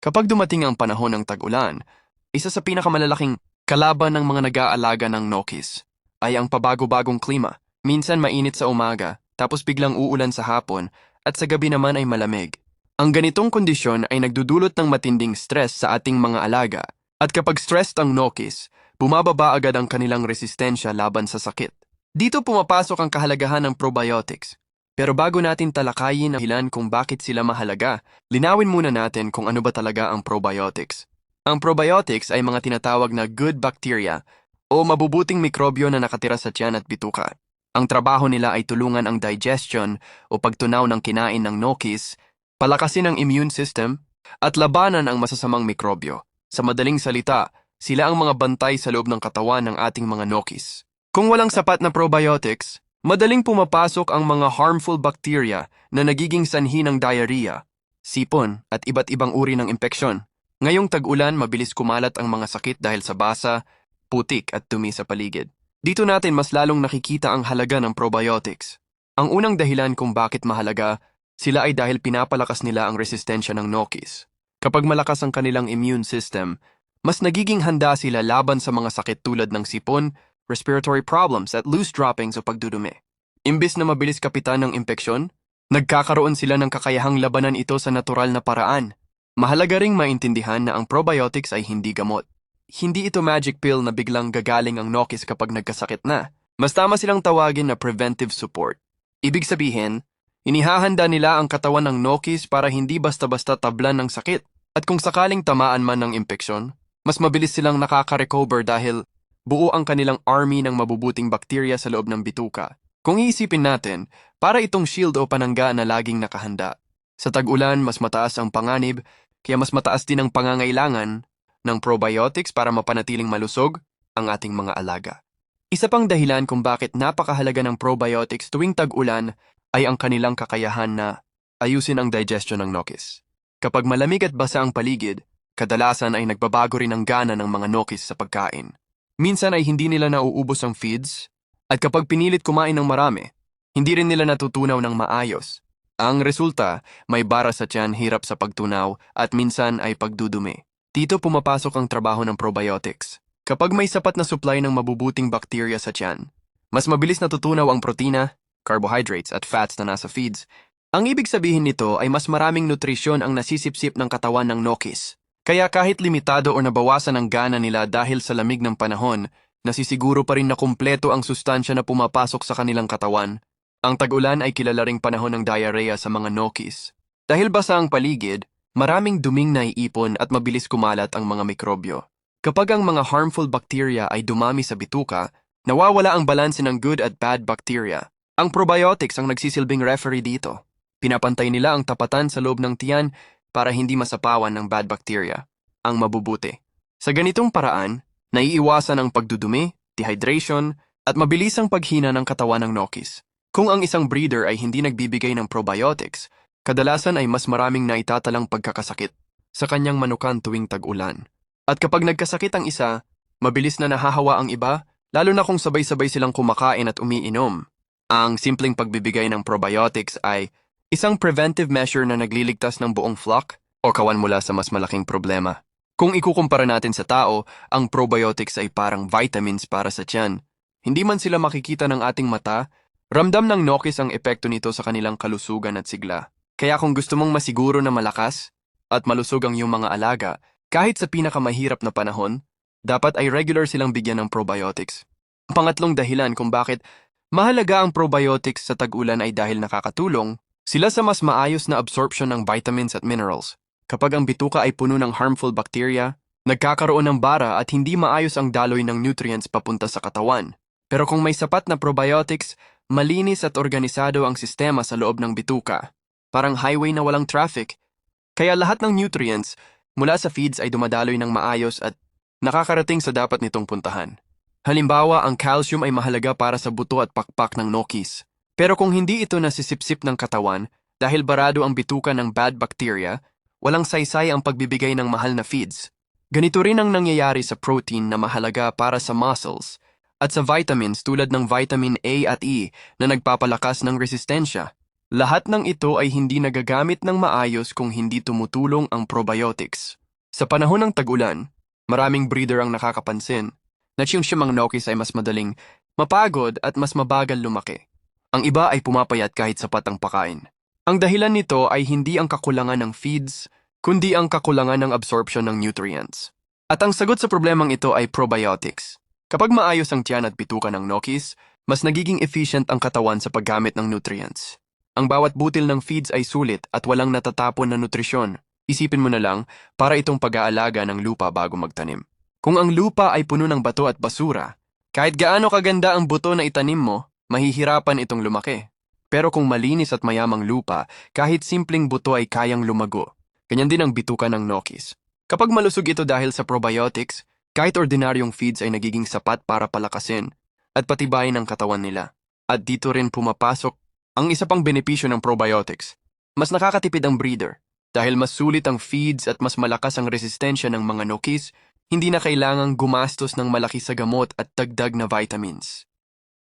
Kapag dumating ang panahon ng tag-ulan, isa sa pinakamalalaking kalaban ng mga nag-aalaga ng Nokis ay ang pabago-bagong klima. Minsan mainit sa umaga, tapos biglang uulan sa hapon, at sa gabi naman ay malamig. Ang ganitong kondisyon ay nagdudulot ng matinding stress sa ating mga alaga, at kapag stressed ang Nokis, bumababa agad ang kanilang resistensya laban sa sakit. Dito pumapasok ang kahalagahan ng probiotics. Pero bago natin talakayin ang dahilan kung bakit sila mahalaga, linawin muna natin kung ano ba talaga ang probiotics. Ang probiotics ay mga tinatawag na good bacteria o mabubuting mikrobyo na nakatira sa tiyan at bituka. Ang trabaho nila ay tulungan ang digestion o pagtunaw ng kinain ng Nokis, palakasin ang immune system, at labanan ang masasamang mikrobyo. Sa madaling salita, sila ang mga bantay sa loob ng katawan ng ating mga Nokis. Kung walang sapat na probiotics, madaling pumapasok ang mga harmful bacteria na nagiging sanhi ng diarrhea, sipon at iba't ibang uri ng impeksyon. Ngayong tag-ulan, mabilis kumalat ang mga sakit dahil sa basa, putik at dumi sa paligid. Dito natin mas lalong nakikita ang halaga ng probiotics. Ang unang dahilan kung bakit mahalaga, sila ay dahil pinapalakas nila ang resistensya ng Nokis. Kapag malakas ang kanilang immune system, mas nagiging handa sila laban sa mga sakit tulad ng sipon, respiratory problems at loose droppings o pagdudumi. Imbis na mabilis kapitan ng impeksyon, nagkakaroon sila ng kakayahang labanan ito sa natural na paraan. Mahalaga ring maintindihan na ang probiotics ay hindi gamot. Hindi ito magic pill na biglang gagaling ang Nokis kapag nagkasakit na. Mas tama silang tawagin na preventive support. Ibig sabihin, inihahanda nila ang katawan ng Nokis para hindi basta-basta tablan ng sakit. At kung sakaling tamaan man ng impeksyon, mas mabilis silang nakaka-recover dahil buo ang kanilang army ng mabubuting bakterya sa loob ng bituka. Kung iisipin natin, para itong shield o panangga na laging nakahanda. Sa tag-ulan, mas mataas ang panganib, kaya mas mataas din ang pangangailangan ng probiotics para mapanatiling malusog ang ating mga alaga. Isa pang dahilan kung bakit napakahalaga ng probiotics tuwing tag-ulan ay ang kanilang kakayahan na ayusin ang digestion ng Nokis. Kapag malamig at basa ang paligid, kadalasan ay nagbabago rin ang gana ng mga Nokis sa pagkain. Minsan ay hindi nila nauubos ang feeds, at kapag pinilit kumain ng marami, hindi rin nila natutunaw ng maayos. Ang resulta, may bara sa tiyan, hirap sa pagtunaw, at minsan ay pagdudumi. Dito pumapasok ang trabaho ng probiotics. Kapag may sapat na supply ng mabubuting bakterya sa tiyan, mas mabilis natutunaw ang protina, carbohydrates at fats na nasa feeds. Ang ibig sabihin nito ay mas maraming nutrisyon ang nasisipsip ng katawan ng Nokis. Kaya kahit limitado o nabawasan ang gana nila dahil sa lamig ng panahon, nasisiguro pa rin na kumpleto ang sustansya na pumapasok sa kanilang katawan. Ang tag-ulan ay kilala ring panahon ng diarrhea sa mga Nokis. Dahil basa ang paligid, maraming duming naiipon at mabilis kumalat ang mga mikrobyo. Kapag ang mga harmful bacteria ay dumami sa bituka, nawawala ang balanse ng good at bad bacteria. Ang probiotics ang nagsisilbing referee dito. Pinapantay nila ang tapatan sa loob ng tiyan para hindi masapawan ng bad bacteria, ang mabubuti. Sa ganitong paraan, naiiwasan ang pagdudumi, dehydration, at mabilisang paghina ng katawan ng Nokis. Kung ang isang breeder ay hindi nagbibigay ng probiotics, kadalasan ay mas maraming naitatalang pagkakasakit sa kanyang manukan tuwing tag-ulan. At kapag nagkasakit ang isa, mabilis na nahahawa ang iba, lalo na kung sabay-sabay silang kumakain at umiinom. Ang simpleng pagbibigay ng probiotics ay isang preventive measure na nagliligtas ng buong flock o kawan mula sa mas malaking problema. Kung ikukumpara natin sa tao, ang probiotics ay parang vitamins para sa tiyan. Hindi man sila makikita ng ating mata, ramdam ng Nokis ang epekto nito sa kanilang kalusugan at sigla. Kaya kung gusto mong masiguro na malakas at malusog ang iyong mga alaga, kahit sa pinakamahirap na panahon, dapat ay regular silang bigyan ng probiotics. Ang pangatlong dahilan kung bakit mahalaga ang probiotics sa tag-ulan ay dahil nakakatulong sila sa mas maayos na absorption ng vitamins at minerals. Kapag ang bituka ay puno ng harmful bacteria, nagkakaroon ng bara at hindi maayos ang daloy ng nutrients papunta sa katawan. Pero kung may sapat na probiotics, malinis at organisado ang sistema sa loob ng bituka. Parang highway na walang traffic. Kaya lahat ng nutrients mula sa feeds ay dumadaloy ng maayos at nakakarating sa dapat nitong puntahan. Halimbawa, ang calcium ay mahalaga para sa buto at pakpak ng Nokis. Pero kung hindi ito nasisipsip ng katawan dahil barado ang bituka ng bad bacteria, walang saysay ang pagbibigay ng mahal na feeds. Ganito rin ang nangyayari sa protein na mahalaga para sa muscles at sa vitamins tulad ng vitamin A at E na nagpapalakas ng resistensya. Lahat ng ito ay hindi nagagamit ng maayos kung hindi tumutulong ang probiotics. Sa panahon ng tag-ulan, maraming breeder ang nakakapansin na siyang mga Nokis ay mas madaling mapagod at mas mabagal lumaki. Ang iba ay pumapayat kahit sapat ang pakain. Ang dahilan nito ay hindi ang kakulangan ng feeds, kundi ang kakulangan ng absorption ng nutrients. At ang sagot sa problemang ito ay probiotics. Kapag maayos ang tiyan at bituka ng Nokis, mas nagiging efficient ang katawan sa paggamit ng nutrients. Ang bawat butil ng feeds ay sulit at walang natatapon na nutrisyon. Isipin mo na lang para itong pag-aalaga ng lupa bago magtanim. Kung ang lupa ay puno ng bato at basura, kahit gaano kaganda ang buto na itanim mo, mahihirapan itong lumaki. Pero kung malinis at mayamang lupa, kahit simpleng buto ay kayang lumago. Ganyan din ang bituka ng Nokis. Kapag malusog ito dahil sa probiotics, kahit ordinaryong feeds ay nagiging sapat para palakasin at patibayin ang katawan nila. At dito rin pumapasok ang isa pang benepisyo ng probiotics. Mas nakakatipid ang breeder. Dahil mas sulit ang feeds at mas malakas ang resistensya ng mga Nokis, hindi na kailangang gumastos ng malaki sa gamot at dagdag na vitamins.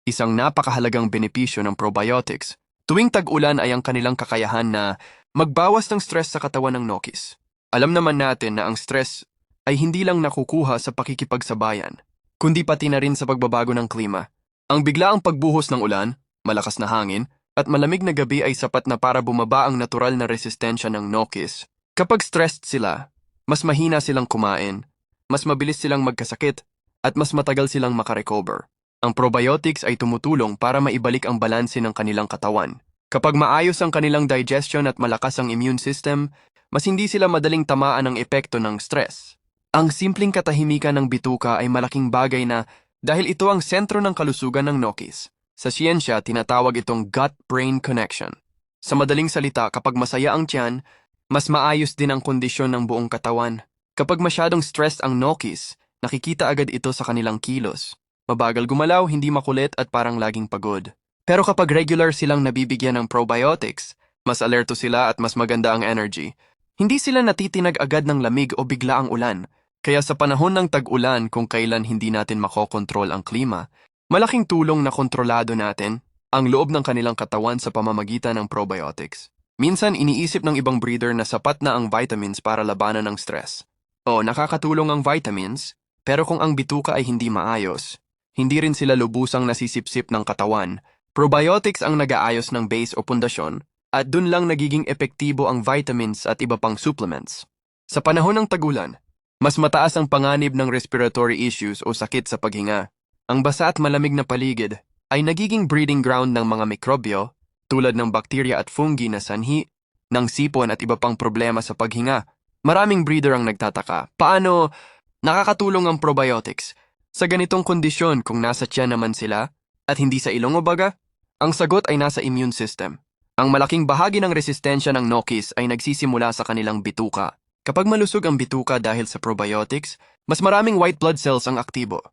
Isang napakahalagang benepisyo ng probiotics, tuwing tag-ulan ay ang kanilang kakayahan na magbawas ng stress sa katawan ng Nokis. Alam naman natin na ang stress ay hindi lang nakukuha sa pakikipagsabayan, kundi pati na rin sa pagbabago ng klima. Ang biglaang pagbuhos ng ulan, malakas na hangin, at malamig na gabi ay sapat na para bumaba ang natural na resistensya ng Nokis. Kapag stressed sila, mas mahina silang kumain, mas mabilis silang magkasakit, at mas matagal silang makarecover. Ang probiotics ay tumutulong para maibalik ang balanse ng kanilang katawan. Kapag maayos ang kanilang digestion at malakas ang immune system, mas hindi sila madaling tamaan ng epekto ng stress. Ang simpleng katahimikan ng bituka ay malaking bagay na dahil ito ang sentro ng kalusugan ng Nokis. Sa siyensya, tinatawag itong gut-brain connection. Sa madaling salita, kapag masaya ang tiyan, mas maayos din ang kondisyon ng buong katawan. Kapag masyadong stressed ang Nokis, nakikita agad ito sa kanilang kilos. Mabagal gumalaw, hindi makulit at parang laging pagod. Pero kapag regular silang nabibigyan ng probiotics, mas alerto sila at mas maganda ang energy. Hindi sila natitinag agad ng lamig o bigla ang ulan. Kaya sa panahon ng tag-ulan kung kailan hindi natin makokontrol ang klima, malaking tulong na kontrolado natin ang loob ng kanilang katawan sa pamamagitan ng probiotics. Minsan iniisip ng ibang breeder na sapat na ang vitamins para labanan ng stress. O nakakatulong ang vitamins, pero kung ang bituka ay hindi maayos, hindi rin sila lubusang nasisipsip ng katawan. Probiotics ang nag-aayos ng base o pundasyon, at dun lang nagiging epektibo ang vitamins at iba pang supplements. Sa panahon ng tagulan, mas mataas ang panganib ng respiratory issues o sakit sa paghinga. Ang basa at malamig na paligid ay nagiging breeding ground ng mga mikrobyo tulad ng bakterya at fungi na sanhi ng sipon at iba pang problema sa paghinga. Maraming breeder ang nagtataka, paano nakakatulong ang probiotics sa ganitong kondisyon kung nasa tiyan naman sila at hindi sa ilong o baga? Ang sagot ay nasa immune system. Ang malaking bahagi ng resistensya ng Nokis ay nagsisimula sa kanilang bituka. Kapag malusog ang bituka dahil sa probiotics, mas maraming white blood cells ang aktibo.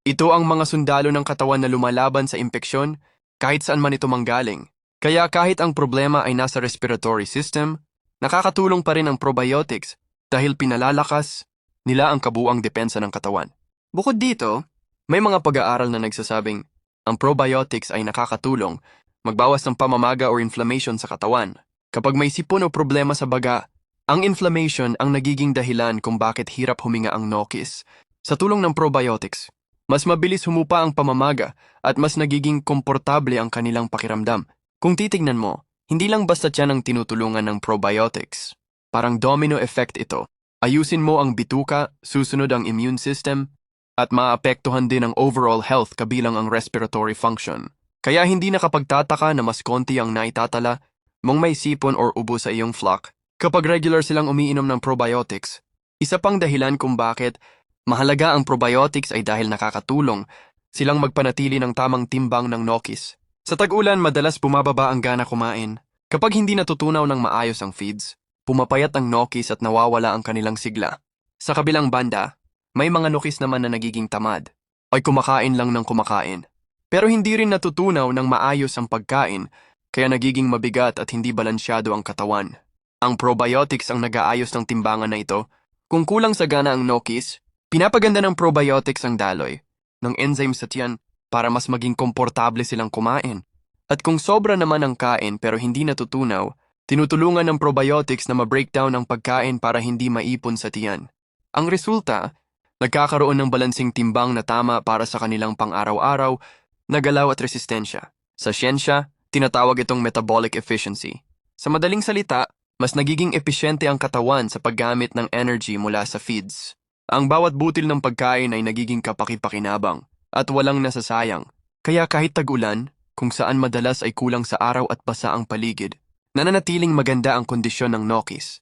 Ito ang mga sundalo ng katawan na lumalaban sa impeksyon kahit saan man ito manggaling. Kaya kahit ang problema ay nasa respiratory system, nakakatulong pa rin ang probiotics dahil pinalalakas nila ang kabuuang depensa ng katawan. Bukod dito, may mga pag-aaral na nagsasabing ang probiotics ay nakakatulong magbawas ng pamamaga o inflammation sa katawan. Kapag may sipon o problema sa baga, ang inflammation ang nagiging dahilan kung bakit hirap huminga ang Nokis. Sa tulong ng probiotics, mas mabilis humupa ang pamamaga at mas nagiging komportable ang kanilang pakiramdam. Kung titignan mo, hindi lang basta tiyan ang tinutulungan ng probiotics. Parang domino effect ito. Ayusin mo ang bituka, susunod ang immune system, at maapektuhan din ang overall health kabilang ang respiratory function. Kaya hindi nakapagtataka na mas konti ang naitatala mong may sipon or ubo sa iyong flock kapag regular silang umiinom ng probiotics. Isa pang dahilan kung bakit mahalaga ang probiotics ay dahil nakakatulong silang magpanatili ng tamang timbang ng Nokis. Sa tag-ulan, madalas bumababa ang gana kumain. Kapag hindi natutunaw ng maayos ang feeds, pumapayat ang Nokis at nawawala ang kanilang sigla. Sa kabilang banda, may mga Nokis naman na nagiging tamad, ay kumakain lang ng kumakain. Pero hindi rin natutunaw ng maayos ang pagkain, kaya nagiging mabigat at hindi balansyado ang katawan. Ang probiotics ang nag-aayos ng timbangan na ito. Kung kulang sa gana ang Nokis, pinapaganda ng probiotics ang daloy ng enzyme sa tiyan para mas maging komportable silang kumain. At kung sobra naman ang kain pero hindi natutunaw, tinutulungan ng probiotics na ma-breakdown ang pagkain para hindi maipon sa tiyan. Ang resulta, nagkakaroon ng balansing timbang na tama para sa kanilang pang-araw-araw na galaw at resistensya. Sa siyensya, tinatawag itong metabolic efficiency. Sa madaling salita, mas nagiging episyente ang katawan sa paggamit ng energy mula sa feeds. Ang bawat butil ng pagkain ay nagiging kapaki-pakinabang at walang nasasayang. Kaya kahit tag-ulan, kung saan madalas ay kulang sa araw at basa ang paligid, nananatiling maganda ang kondisyon ng Nokis.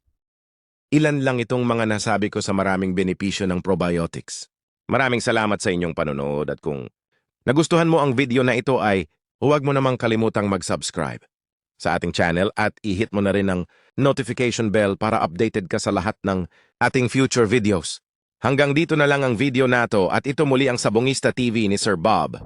Ilan lang itong mga nasabi ko sa maraming benepisyo ng probiotics. Maraming salamat sa inyong panonood at kung nagustuhan mo ang video na ito ay huwag mo namang kalimutang mag-subscribe sa ating channel at i-hit mo na rin ang notification bell para updated ka sa lahat ng ating future videos. Hanggang dito na lang ang video nato at ito muli ang Sabongista TV ni Sir Bob.